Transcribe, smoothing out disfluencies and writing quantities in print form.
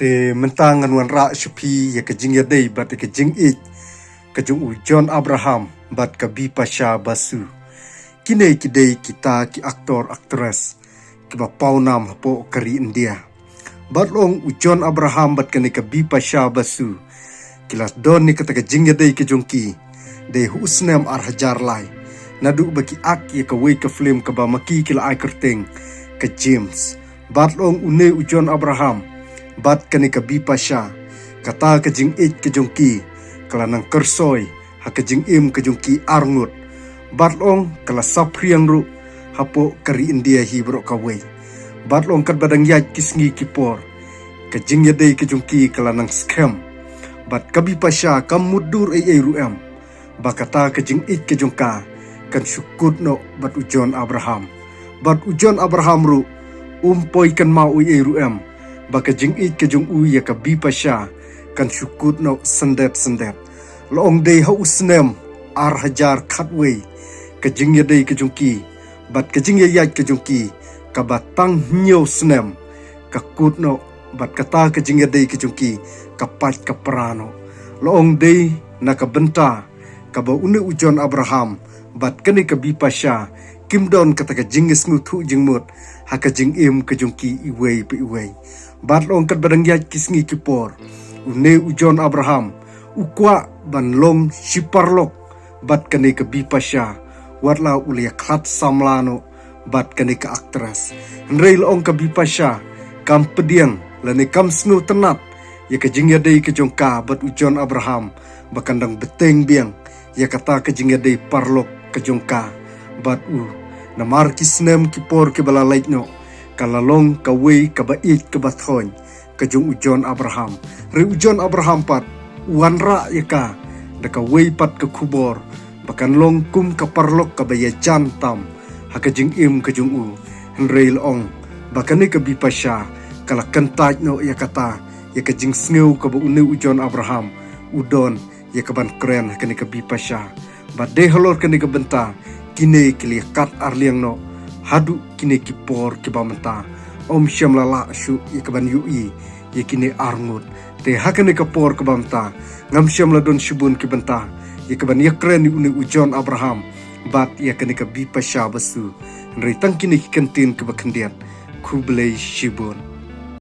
te mentangan wan ra shupi ya kajing ya dei bat kajing ik kajung u John Abraham bat kabi pasha basu kine kidei kita ki aktor aktores ki ba paunam hapo kari India bat long u John Abraham bat kane kabi pasha basu kilas don ni kata kajing ya dei kajung ki dei husnem ar hajar lai nadu baki ak ya ka wei ka film ka ba maki kila ai kerteng ka James bat long une u John Abraham bat kani ka bi pasha kata ka jing it ka jongki kala nang kersoy ha ka jing im ka jongki arngut bat long kala sapriang ru hapo kari India hi bro ka wei bat long kat badang yai kisngi kipor ka jing yadei ka jongki kala nang scam bat ka bi pasha kam mudur ai ruam bakata ka jing it ka jongka kan syukut no bat u John Abraham bat u John Abraham ru umpoi kan mau ai ruam baka jing it ke jung u ya ka bi pasha kan syukut no sendet loong dei ha usnem ar hajar khatwei ka jing ya dei ke jung ki bat ka jing ya yat ke jung ki ka batang nyo snem ka kut no bat kata ka jing ya dei ke jung ki ka pat ka prano loong dei na ka benta ka ba unu u John Abraham bat kani ka bi pasha kim don kata ka jingis nguthu jingmut ha ka jing im ka jung ki iwei pe iwei bat long kat badang yat kisngi kipor une u John Abraham ukwa ban long shiparlok bat kane ka bi pasha watla ulia khat samlano bat kane ka aktras nrei long ka bi pasha kam pediang lane kam snu tenat ya ka jingya dei ka jongka bat u John Abraham bakandang beteng biang ya kata ka jingya dei parlok ka jongka bat u namar kisnem kipor ke balalait no kalalong kawei kabait kabathon kajung u John Abraham re u John Abraham pat wanra yaka da kawei pat ka kubor bakan long kum kaparlok kabaya jantam hakajing im kajung u henrei long bakane ka bi pasha kala kentaj no yakata yakajing sneu ka bu u John Abraham udon yakaban kren hakane ka bi pasha bade halor kane ka benta kine kili kat arliang no hadu kine kipor kibamenta om syamlala syu ikaban yui yakine arngut te hakane kapor kibamta ngam syamla don shubun kibenta yakaban yakren uni u John Abraham bat yakane ka bi pasha basu nri tangkine kentin kibakendian kublei shibun